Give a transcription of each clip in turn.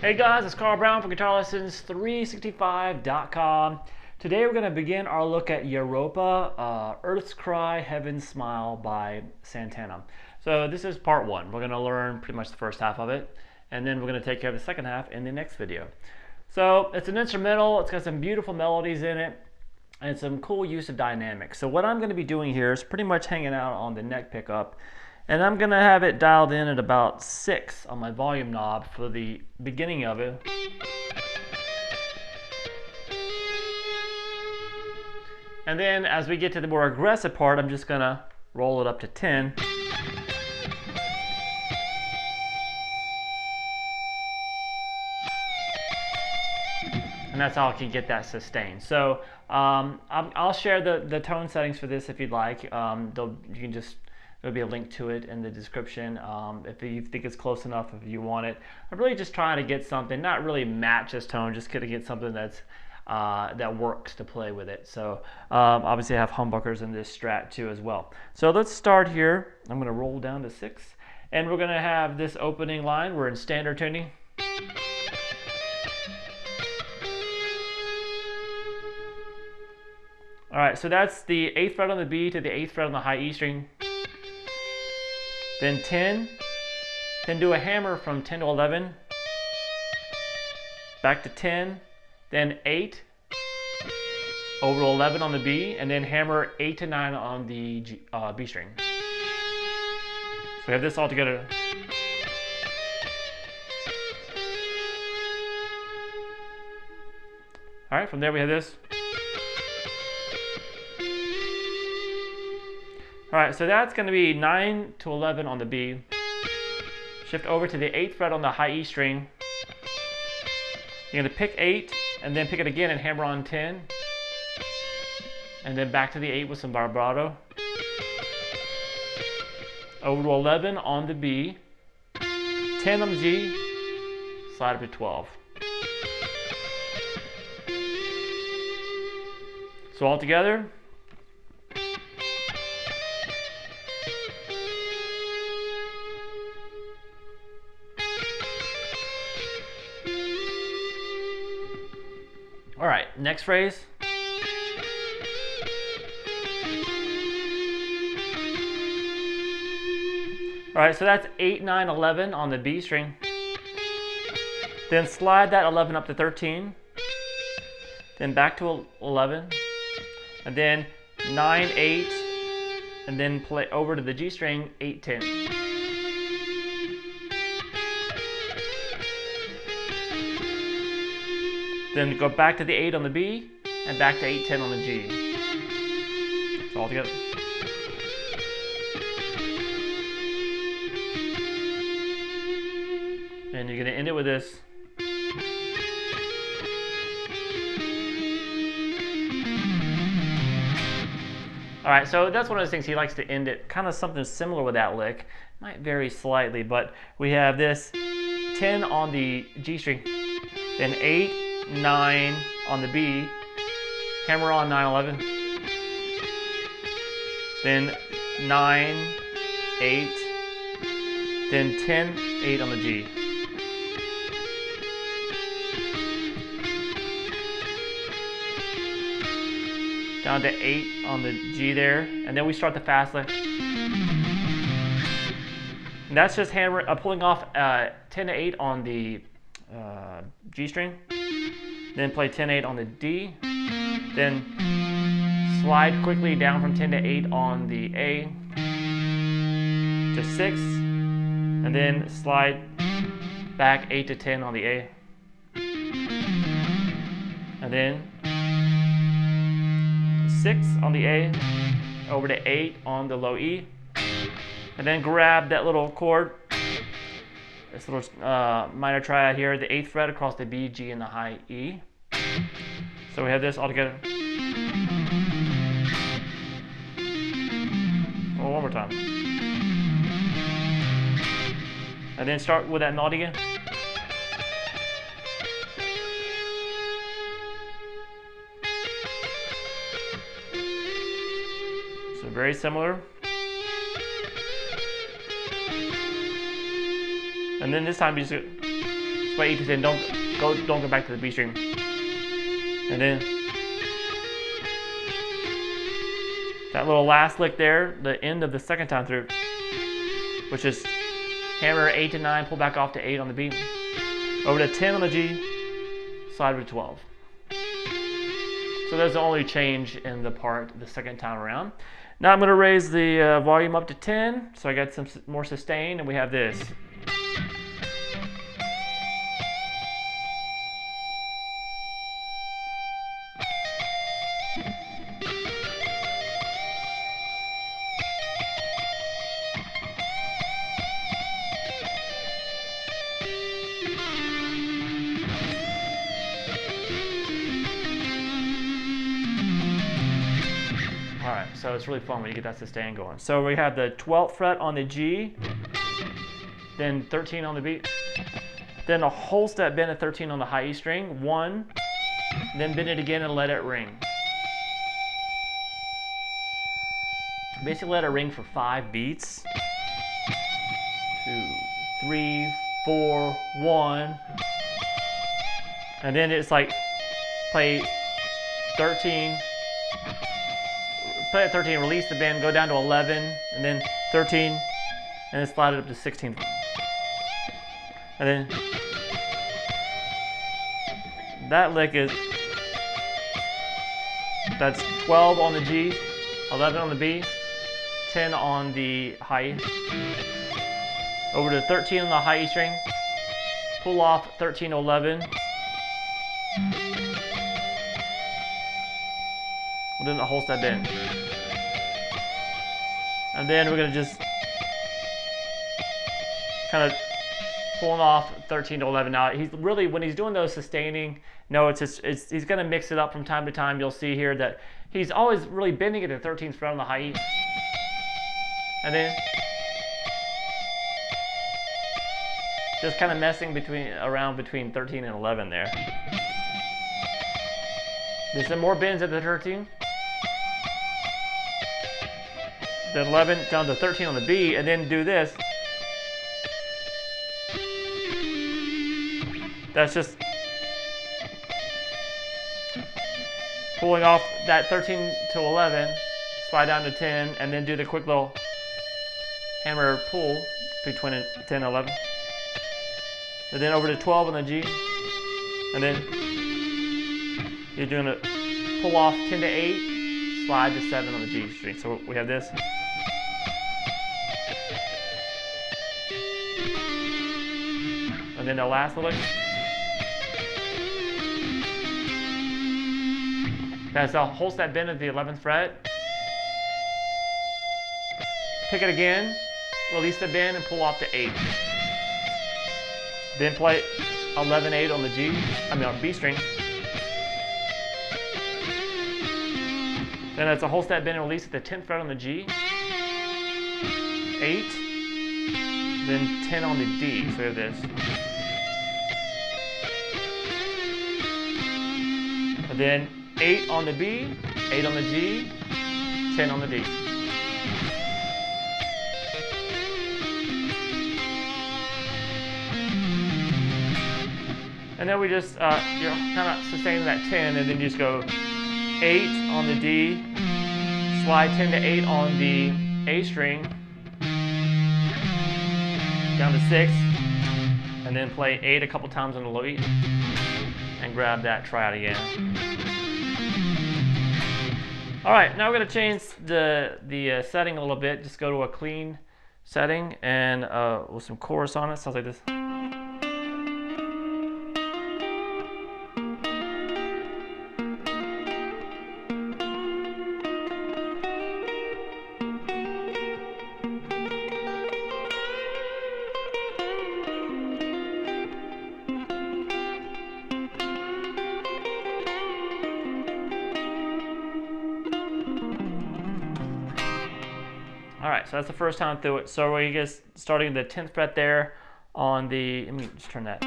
Hey guys, it's Carl Brown from GuitarLessons365.com. Today we're going to begin our look at Europa, Earth's Cry, Heaven's Smile by Santana. So this is part one. We're going to learn pretty much the first half of it, and then we're going to take care of the second half in the next video. So it's an instrumental, it's got some beautiful melodies in it, and some cool use of dynamics. So what I'm going to be doing here is pretty much hanging out on the neck pickup, and I'm going to have it dialed in at about 6 on my volume knob for the beginning of it. And then as we get to the more aggressive part, I'm just going to roll it up to 10. And that's how I can get that sustain. So I'll share the tone settings for this if you'd like. There'll be a link to it in the description if you think it's close enough, if you want it. I'm really just trying to get something, not really match this tone, just to get something that's that works to play with it. So obviously I have humbuckers in this Strat too as well. So let's start here. I'm going to roll down to 6, and we're going to have this opening line. We're in standard tuning. All right, so that's the 8th fret on the B to the 8th fret on the high E string. Then 10, then do a hammer from 10 to 11, back to 10, then 8, over to 11 on the B, and then hammer 8 to 9 on the B string. So we have this all together. All right, from there we have this. All right, so that's going to be 9 to 11 on the B. Shift over to the 8th fret on the high E string. You're going to pick 8, and then pick it again and hammer on 10. And then back to the 8 with some vibrato. Over to 11 on the B. 10 on the G. Slide up to 12. So all together. All right, next phrase. All right, so that's 8, 9, 11 on the B string. Then slide that 11 up to 13. Then back to 11. And then 9, 8. And then play over to the G string, 8, 10. Then go back to the 8 on the B, and back to 8, 10 on the G. So all together. And you're going to end it with this. All right, so that's one of those things he likes to end it, kind of something similar with that lick. Might vary slightly, but we have this 10 on the G string, then 8, 9 on the B, hammer on 9, 11, then 9, 8, then 10, 8 on the G. Down to 8 on the G there, and then we start the fast lick. And that's just pulling off 10 to 8 on the G string. Then play 10, 8 on the D. Then slide quickly down from 10 to 8 on the A to 6. And then slide back 8 to 10 on the A. And then 6 on the A, over to 8 on the low E. And then grab that little chord, this little minor triad here, the 8th fret across the B, G, and the high E. So we have this all together. Oh, one more time. And then start with that melody again. So very similar. And then this time you just play 8 to 10. Don't go back to the B string. And then that little last lick there, the end of the second time through, which is hammer 8 to 9, pull back off to 8 on the B, over to 10 on the G, slide over to 12. So that's the only change in the part the second time around. Now I'm going to raise the volume up to 10, so I got some more sustain, and we have this. Alright, so it's really fun when you get that sustain going. So we have the 12th fret on the G, then 13 on the B, then a whole step bend at 13 on the high E string, 1, then bend it again and let it ring. Basically let it ring for 5 beats. 2, 3, 4, 1. And then it's like play 13, play at 13, release the bend, go down to 11, and then 13, and then slide it up to 16. And then that lick is, that's 12 on the G, 11 on the B, 10 on the high E, over to 13 on the high E string, pull off 13 to 11, and then a whole step bend. And then we're going to just kind of pulling off 13 to 11. Now, he's really, when he's doing those sustaining notes, he's going to mix it up from time to time. You'll see here that he's always really bending it at 13th fret on the high E. And then just kind of messing around between 13 and 11 there. There's some more bends at the 13. Then 11 down to 13 on the B, and then do this. That's just pulling off that 13 to 11, slide down to 10, and then do the quick little hammer pull between 10 and 11. And then over to 12 on the G, and then you're doing a pull off 10 to 8, slide to 7 on the G string. So we have this. And then the last lick. That's a whole step bend at the 11th fret. Pick it again, release the bend, and pull off to 8. Then play 11-8 on the on B string. Then that's a whole step bend and release at the 10th fret on the G. 8. Then 10 on the D. So we have this. And then 8 on the B, 8 on the G, 10 on the D. And then we just, you're kind of sustaining that 10, and then you just go 8 on the D, slide 10 to 8 on the A string, down to 6, and then play 8 a couple times on the low E, and grab that, try it again. All right, now we're going to change the setting a little bit. Just go to a clean setting and with some chorus on it. Sounds like this. All right, so that's the first time through it. So we're just starting the 10th fret there on the, let me just turn that.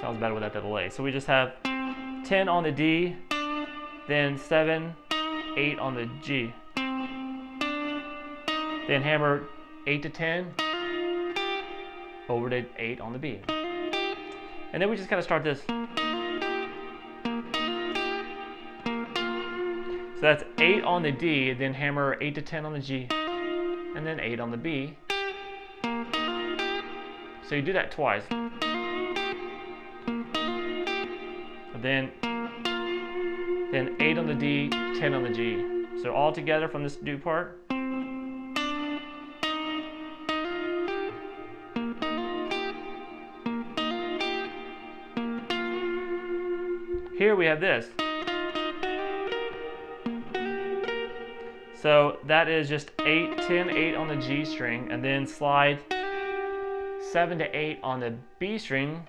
Sounds better without the delay. So we just have 10 on the D, then 7, 8 on the G. Then hammer 8 to 10, over to 8 on the B. And then we just kind of start this. So that's 8 on the D, then hammer 8 to 10 on the G, and then 8 on the B. So you do that twice. Then 8 on the D, 10 on the G. So all together from this do part. Here we have this. So that is just 8, 10, 8 on the G string, and then slide 7 to 8 on the B string,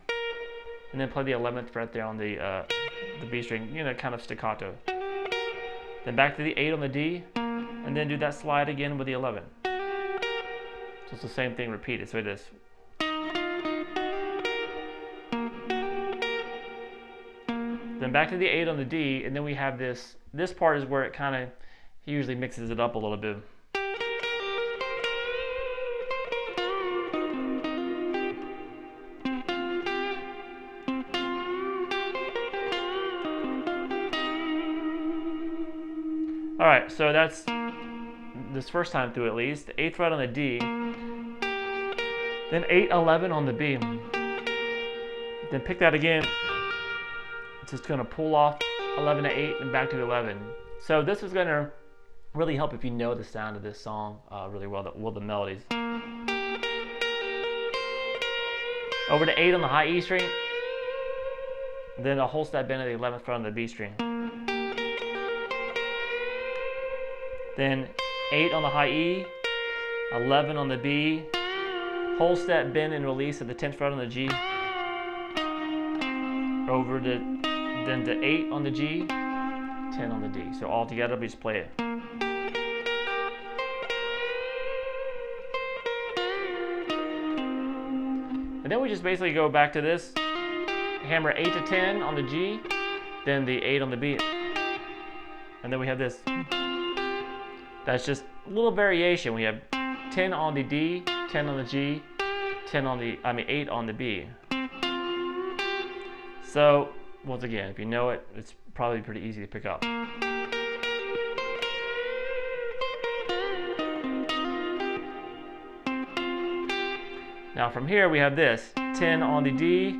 and then play the 11th fret there on the B string, you know, kind of staccato. Then back to the 8 on the D, and then do that slide again with the 11. So it's the same thing repeated. So it is. Then back to the 8 on the D, and then we have this. This part is where it kind of usually mixes it up a little bit. All right, so that's this first time through at least. 8th fret on the D, then 8, 11 on the B. Then pick that again. It's just going to pull off 11 to 8 and back to 11. So this is going to really help if you know the sound of this song really well, the melodies. Over to 8 on the high E string, then a whole step bend at the 11th fret on the B string. Then 8 on the high E, 11 on the B, whole step bend and release at the 10th fret on the G, over to then to 8 on the G, 10 on the D. So all together, we just play it. And then we just basically go back to this, hammer 8 to 10 on the G, then the 8 on the B. And then we have this. That's just a little variation. We have 10 on the D, 10 on the G, 8 on the B. So once again, if you know it, it's probably pretty easy to pick up. Now from here we have this, 10 on the D,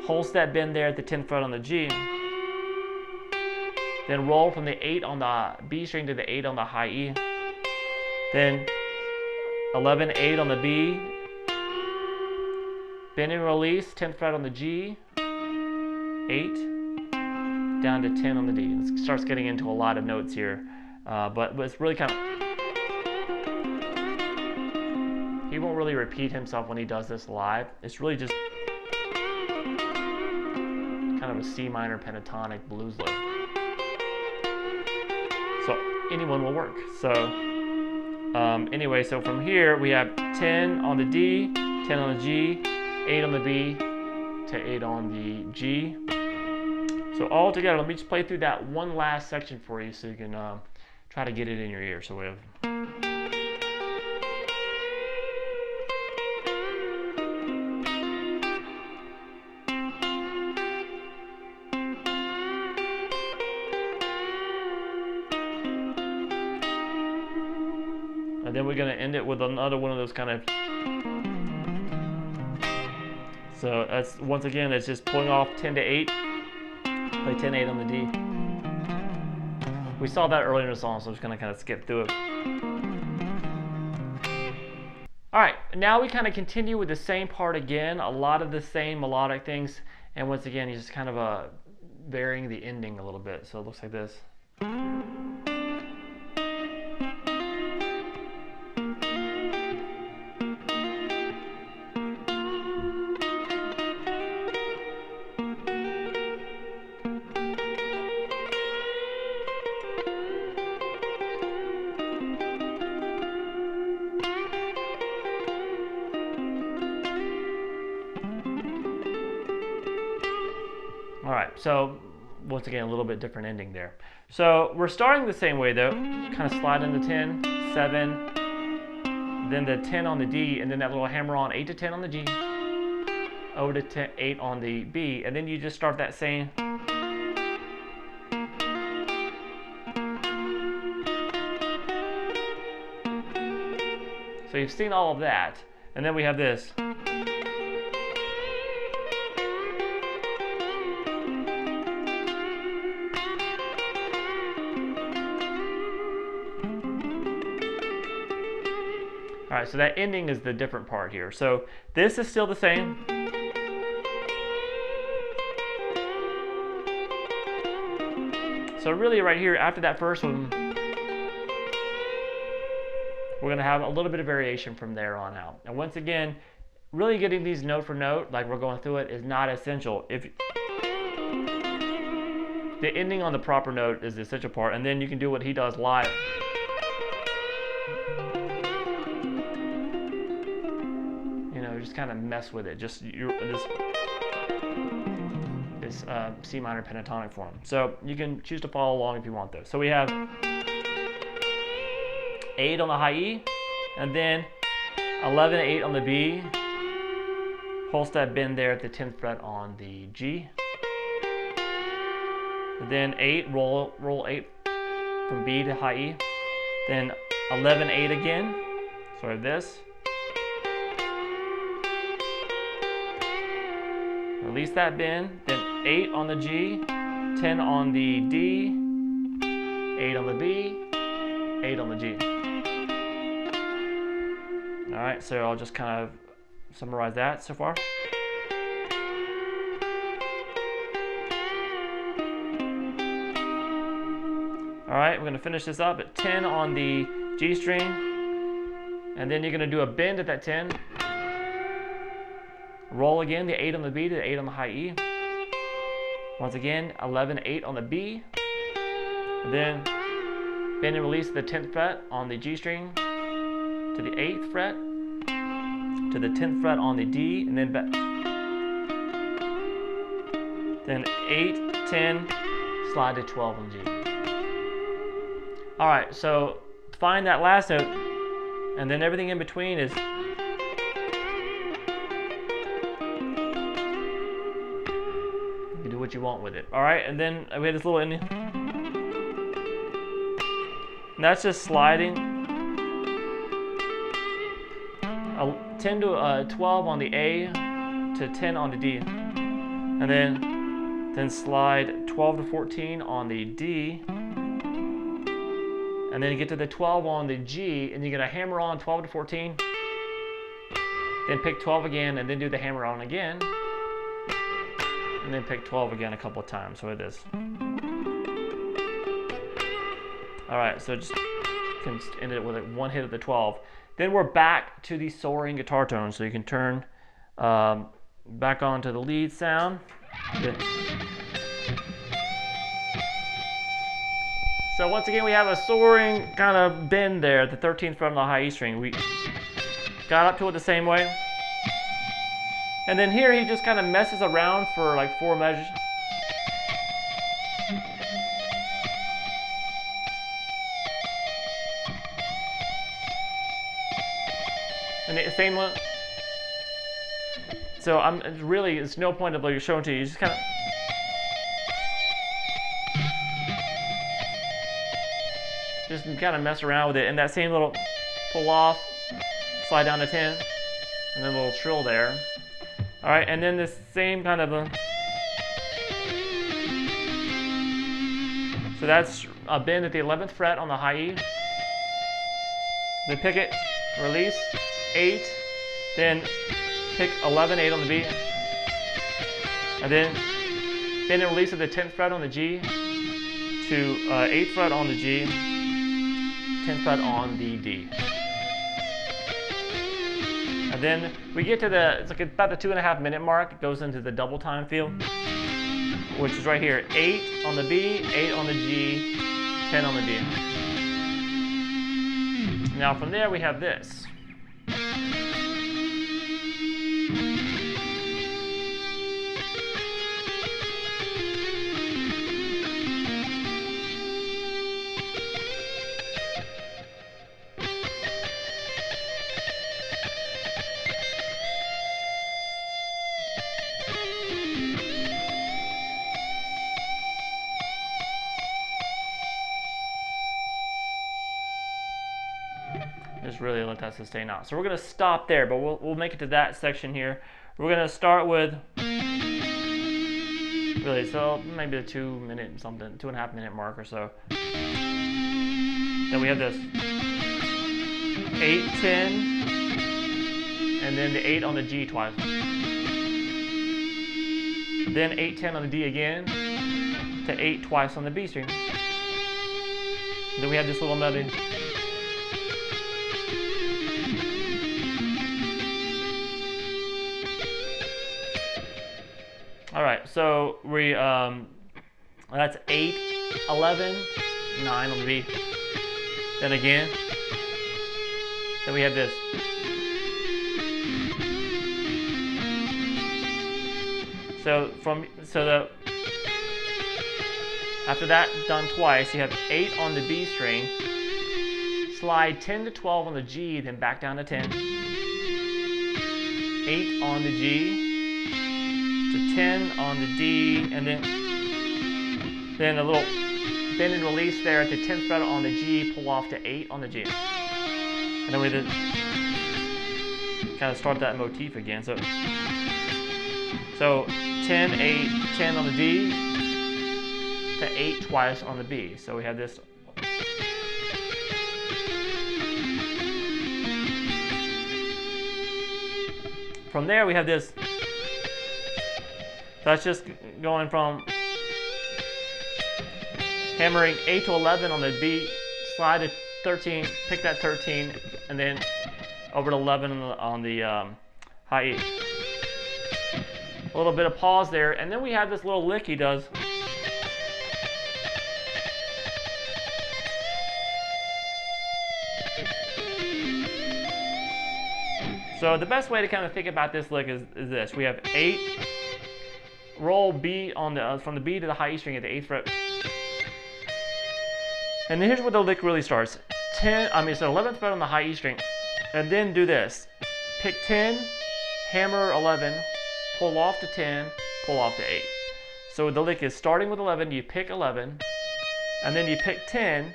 whole step bend there at the 10th fret on the G, then roll from the 8 on the B string to the 8 on the high E, then 11, 8 on the B, bend and release, 10th fret on the G, 8, down to 10 on the D. It starts getting into a lot of notes here, but it's really kind of, he won't really repeat himself when he does this live. It's really just kind of a C minor pentatonic blues lick. So anyone will work. So anyway, so from here we have 10 on the D, 10 on the G, 8 on the B, to 8 on the G. So all together, let me just play through that one last section for you so you can try to get it in your ear. So we have. And then we're going to end it with another one of those kind of. So that's, once again, it's just pulling off 10 to 8. Play 10, 8 on the D. We saw that earlier in the song, so I'm just going to kind of skip through it. All right, now we kind of continue with the same part again, a lot of the same melodic things, and once again, you're just kind of varying the ending a little bit. So it looks like this. All right, so once again, a little bit different ending there. So we're starting the same way though, kind of slide into 10, 7, then the 10 on the D, and then that little hammer-on 8 to 10 on the G, O to 10, 8 on the B, and then you just start that same. So you've seen all of that, and then we have this. All right, so that ending is the different part here. So this is still the same. So really right here, after that first one, we're gonna have a little bit of variation from there on out. And once again, really getting these note for note, like we're going through it, is not essential. If the ending on the proper note is the essential part, and then you can do what he does live. You know, just kind of mess with it. Just this C minor pentatonic form. So you can choose to follow along if you want those. So we have 8 on the high E, and then 11, 8 on the B, whole step bend there at the 10th fret on the G, and then 8, roll 8 from B to high E, then 11, 8 again, so I have this, release that bend, then 8 on the G, 10 on the D, 8 on the B, 8 on the G. All right, so I'll just kind of summarize that so far. All right, we're gonna finish this up at 10 on the G string, and then you're gonna do a bend at that 10. Roll again, the 8 on the B to the 8 on the high E. Once again, 11, 8 on the B. And then bend and release the 10th fret on the G string to the 8th fret, to the 10th fret on the D, and then back. Then 8, 10, slide to 12 on G. All right, so find that last note, and then everything in between is you can do what you want with it. All right, and then we had this little ending. And that's just sliding 10 to 12 on the A to 10 on the D, and then slide 12 to 14 on the D, and then you get to the 12 on the G, and you're gonna hammer on 12 to 14, then pick 12 again, and then do the hammer on again, and then pick 12 again a couple of times. So it is. All right, so just can end it with one hit of the 12. Then we're back to the soaring guitar tone, so you can turn back onto the lead sound. So once again, we have a soaring kind of bend there at the 13th fret on the high E string. We got up to it the same way. And then here he just kind of messes around for like 4 measures. And the same one. So it's no point of like showing to you. You just kind of. Just kind of mess around with it, and that same little pull off, slide down to 10, and then a little trill there. All right, and then this same kind of a. So that's a bend at the 11th fret on the high E. Then pick it, release, 8, then pick 11, 8 on the B, and then bend and release at the 10th fret on the G to 8th fret on the G, 10th fret on the D. And then we get to it's like about the 2.5 minute mark. It goes into the double time feel, which is right here. 8 on the B, 8 on the G, 10 on the D. Now from there we have this. Just really let that sustain out. So we're gonna stop there, but we'll make it to that section here. We're gonna start with really, so maybe a 2 minute something, 2.5 minute mark or so. Then we have this 8, 10, and then the 8 on the G twice. Then 8, 10 on the D again, to 8 twice on the B string. Then we have this little melody. All right, so we that's 8, 11, 9 on the B. Then again. Then we have this. After that done twice, you have 8 on the B string. Slide 10 to 12 on the G, then back down to 10. 8 on the G. To 10 on the D, and then a little bend and release there at the 10th fret on the G, pull off to 8 on the G. And then we just kind of start that motif again. So 10, 8, 10 on the D, to 8 twice on the B. So we have this. From there we have this. That's just going from hammering 8 to 11 on the B, slide to 13, pick that 13, and then over to 11 on the high E. A little bit of pause there, and then we have this little lick he does. So the best way to kind of think about this lick is this. We have 8. Roll B on the from the B to the high E string at the 8th fret, and then here's where the lick really starts. 11th fret on the high E string, and then do this: pick 10, hammer 11, pull off to 10, pull off to 8. So the lick is starting with 11. You pick 11, and then you pick 10,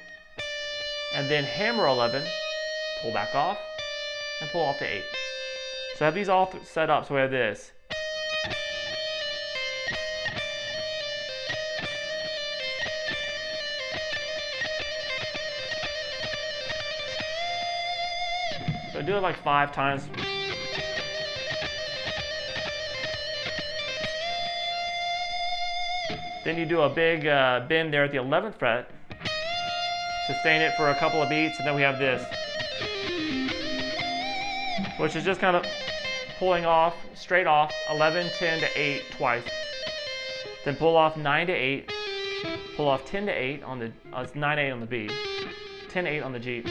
and then hammer 11, pull back off, and pull off to 8. So I have these all set up. So we have this. So do it like 5 times. Then you do a big bend there at the 11th fret. Sustain it for a couple of beats, and then we have this, which is just kind of pulling off, straight off, 11, 10 to 8 twice. Then pull off 9 to 8, pull off 10 to 8 on the, it's 9, 8 on the B, 10, 8 on the G.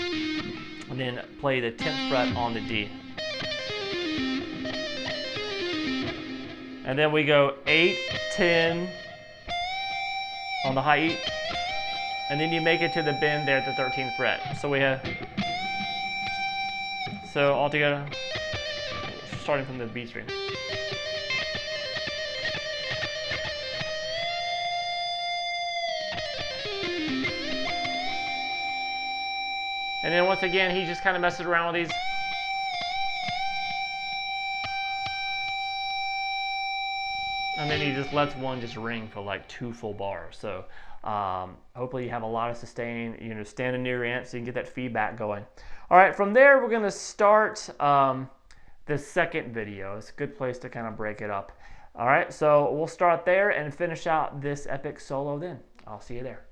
And then play the 10th fret on the D. And then we go 8, 10 on the high E. And then you make it to the bend there at the 13th fret. So we have, so all together, starting from the B string. And then once again, he just kind of messes around with these. And then he just lets one just ring for like 2 full bars. So hopefully you have a lot of sustain, standing near your amp so you can get that feedback going. All right, from there, we're gonna start the second video. It's a good place to kind of break it up. All right, so we'll start there and finish out this epic solo then. I'll see you there.